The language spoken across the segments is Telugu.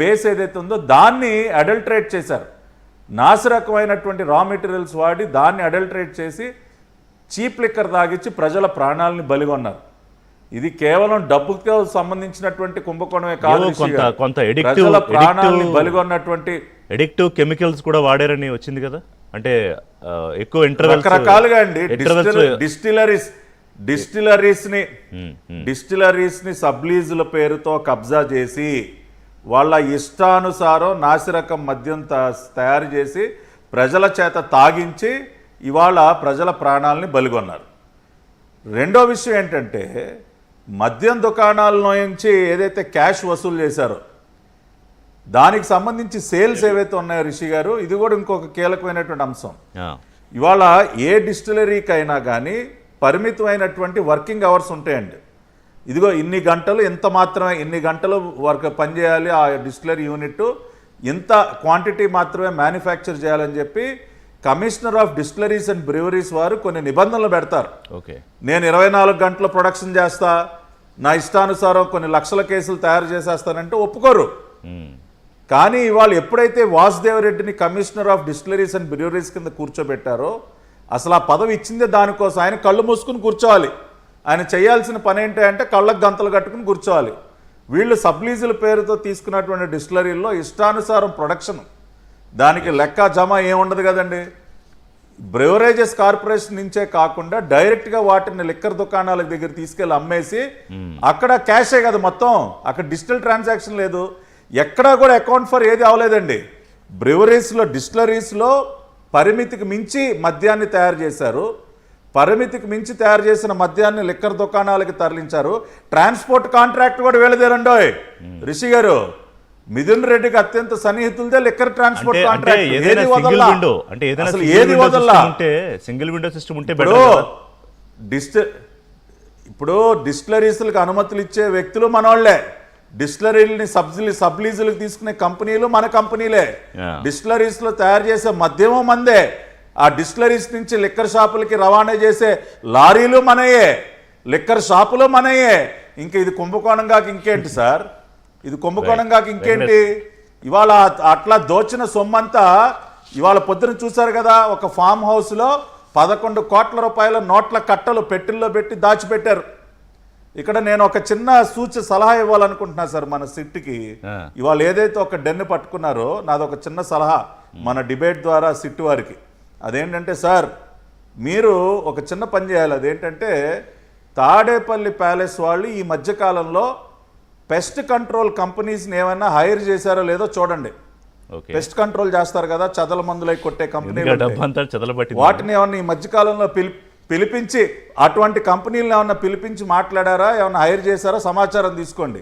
బేస్ ఏదైతే ఉందో దాన్ని అడల్టరేట్ చేశారు. నాసిరకమైనటువంటి రా మెటీరియల్స్ వాడి దాన్ని అడల్టరేట్ చేసి చీప్ లిక్కర్ తాగిచ్చి ప్రజల ప్రాణాలని బలిగొన్నారు. ఇది కేవలం డబ్బుతో సంబంధించినటువంటి కుంభకోణమే కాదు, ప్రజల ప్రాణాలని బలిగొన్నటువంటి ఎడిక్టివ్ కెమికల్స్ కూడా వాడారని వచ్చింది కదా. అంటే ఎక్కువ రకరకాలుగా అండి డిస్టిలరీస్ ని సబ్లీజుల పేరుతో కబ్జా చేసి వాళ్ళ ఇష్టానుసారం నాసిరకం మద్యం తయారు చేసి ప్రజల చేత తాగించి ఇవాళ ప్రజల ప్రాణాలని బలిగొన్నారు. రెండో విషయం ఏంటంటే మద్యం దుకాణాల నుంచి ఏదైతే క్యాష్ వసూలు చేశారో దానికి సంబంధించి సేల్స్ ఏవైతే ఉన్నాయో రిషి గారు, ఇది కూడా ఇంకొక కీలకమైనటువంటి అంశం. ఇవాళ ఏ డిస్టిలరీకైనా కానీ పరిమితమైనటువంటి వర్కింగ్ అవర్స్ ఉంటాయండి. ఇదిగో ఇన్ని గంటలు ఇంత మాత్రమే, ఇన్ని గంటలు వర్క్ పనిచేయాలి ఆ డిస్టిలరీ యూనిట్, ఇంత క్వాంటిటీ మాత్రమే మ్యానుఫ్యాక్చర్ చేయాలని చెప్పి commissioner of distilleries and breweries వారు కొన్ని నిబంధనలు పెడతారు. నేను 24 గంటల ప్రొడక్షన్ చేస్తా, నా ఇష్టానుసారం కొన్ని లక్షల కేసులు తయారు చేసేస్తానంటే ఒప్పుకోరు. కానీ ఇవాళ ఎప్పుడైతే వాసుదేవ్ రెడ్డిని commissioner of distilleries and breweries కింద కూర్చోబెట్టారో, అసలు ఆ పదవి ఇచ్చిందే దానికోసం. ఆయన కళ్ళు మూసుకుని కూర్చోవాలి. ఆయన చేయాల్సిన పని ఏంటి అంటే కళ్ళకు గంతలు కట్టుకుని కూర్చోవాలి. వీళ్ళు సబ్లీజుల పేరుతో తీసుకున్నటువంటి డిస్టిలరీల్లో ఇష్టానుసారం ప్రొడక్షన్, దానికి లెక్క జమ ఏముండదు కదండి. బ్రెవరేజెస్ కార్పొరేషన్ నుంచే కాకుండా డైరెక్ట్గా వాటిని లిక్కర్ దుకాణాల దగ్గర తీసుకెళ్ళి అమ్మేసి అక్కడ క్యాషే కదా మొత్తం, అక్కడ డిజిటల్ ట్రాన్సాక్షన్ లేదు, ఎక్కడా కూడా అకౌంట్ ఫర్ ఏది అవ్వలేదండి. బ్రెవరీస్లో డిస్టిలరీస్లో పరిమితికి మించి మద్యాన్ని తయారు చేశారు. పరిమితికి మించి తయారు చేసిన మద్యాన్ని లిక్కర్ దుకాణాలకి తరలించారు. ట్రాన్స్పోర్ట్ కాంట్రాక్ట్ కూడా వీళ్ళదేనండోయ్ రిషి గారు. మిథున్ రెడ్డికి అత్యంత సన్నిహితులదే లిక్కర్ ట్రాన్స్పోర్ట్ కాంట్రాక్ట్. ఏది వదల్లా. ఇప్పుడు డిస్టిలరీస్లకు అనుమతులు ఇచ్చే వ్యక్తులు మనోళ్లే, డిస్టిలరీలని సబ్లీజులకు తీసుకునే కంపెనీలు మన కంపెనీలే, డిస్టిలరీస్ లో తయారు చేసే మద్యము మందే, ఆ డిస్టిలరీస్ నుంచి లిక్కర్ షాపులకి రవాణా చేసే లారీలు మనయే, లిక్కర్ షాపులు మనయే. ఇంకా ఇది కుంభకోణంగా ఇంకేంటి సార్, ఇది కుంభకోణంగా ఇంకేంటి. ఇవాళ అట్లా దోచిన సొమ్మంతా ఇవాళ పొద్దున చూశారు కదా, ఒక ఫామ్ హౌస్లో 11 కోట్ల రూపాయల నోట్ల కట్టలు పెట్టెల్లో పెట్టి దాచిపెట్టారు. ఇక్కడ నేను ఒక చిన్న సలహా ఇవ్వాలనుకుంటున్నా సార్ మన సిట్కి. ఇవాళ ఏదైతే ఒక డెన్ను పట్టుకున్నారో నాదొక చిన్న సలహా మన డిబేట్ ద్వారా సిట్ వారికి. అదేంటంటే సార్, మీరు ఒక చిన్న పని చేయాలి. అదేంటంటే తాడేపల్లి ప్యాలెస్ వాళ్ళు ఈ మధ్యకాలంలో పెస్ట్ కంట్రోల్ కంపెనీస్ని ఏమైనా హైర్ చేశారో లేదో చూడండి. పెస్ట్ కంట్రోల్ చేస్తారు కదా, చదల మందులై కొట్టే కంపెనీలు, వాటిని ఏమన్నా ఈ మధ్యకాలంలో పిలిపించి అటువంటి కంపెనీలను ఏమన్నా పిలిపించి మాట్లాడారా, ఏమన్నా హైర్ చేశారా సమాచారం తీసుకోండి.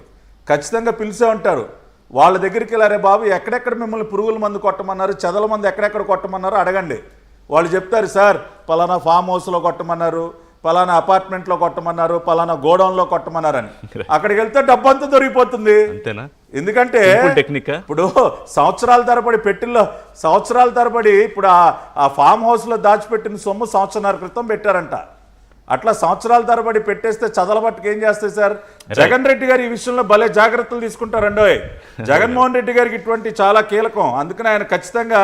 ఖచ్చితంగా పిలిచే ఉంటారు. వాళ్ళ దగ్గరికి వెళ్ళారే బాబు ఎక్కడెక్కడ మిమ్మల్ని పురుగుల మందు కొట్టమన్నారు, చెదల మందు ఎక్కడెక్కడ కొట్టమన్నారో అడగండి. వాళ్ళు చెప్తారు సార్ పలానా ఫామ్ హౌస్లో కొట్టమన్నారు, పలానా అపార్ట్మెంట్లో కొట్టమన్నారు, పలానా గోడౌన్లో కొట్టమన్నారని. అక్కడికి వెళ్తే డబ్బంతా దొరికిపోతుంది. ఎందుకంటే ఇప్పుడు సంవత్సరాల తరబడి ఇప్పుడు ఆ ఫామ్ హౌస్లో దాచిపెట్టిన సొమ్ము సంవత్సరాల క్రితం పెట్టారంట. అట్లా సంవత్సరాల తరబడి పెట్టేస్తే చదలబట్టుకు ఏం చేస్తాయి సార్. జగన్ రెడ్డి గారు ఈ విషయంలో భలే జాగ్రత్తలు తీసుకుంటారండోయ్. జగన్మోహన్ రెడ్డి గారికి ఇటువంటి చాలా కీలకం. అందుకని ఆయన ఖచ్చితంగా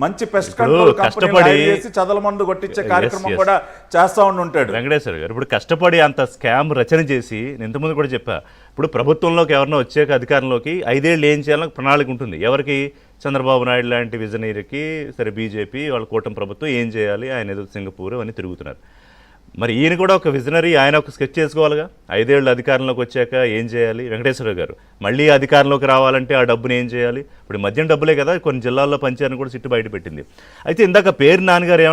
మంచి పెస్ట్ కంట్రోల్ కంపెనీ చేసి చదల మందు కొట్టించే కార్యక్రమం కూడా చేస్తా ఉంటాడు వెంకటేశ్వర గారు. ఇప్పుడు కష్టపడి అంత స్కామ్ రచన చేసి ఇంతకుముందు కూడా చెప్పా, ఇప్పుడు ప్రభుత్వంలోకి ఎవరినో వచ్చాక అధికారంలోకి 5 ఏళ్ళు ఏం చేయాలని ప్రణాళిక ఉంటుంది. ఎవరికి? చంద్రబాబు నాయుడు లాంటి విజనరీకి, సరే బీజేపీ వాళ్ళ కూటమి ప్రభుత్వం ఏం చేయాలి, ఆయన ఏదో సింగపూర్ అని తిరుగుతున్నారు. మరి ఈయన కూడా ఒక విజనరీ, ఆయన ఒక స్కెచ్ చేసుకోవాలిగా. 5 ఏళ్ళు అధికారంలోకి వచ్చాక ఏం చేయాలి వెంకటేశ్వర గారు, మళ్ళీ అధికారంలోకి రావాలంటే ఆ డబ్బుని ఏం చేయాలి. ఇప్పుడు మద్యం డబ్బులే కదా కొన్ని జిల్లాల్లో పంచారని కూడా సిట్టు బయట పెట్టింది. అయితే ఇందాక పేరు నాన్నగారు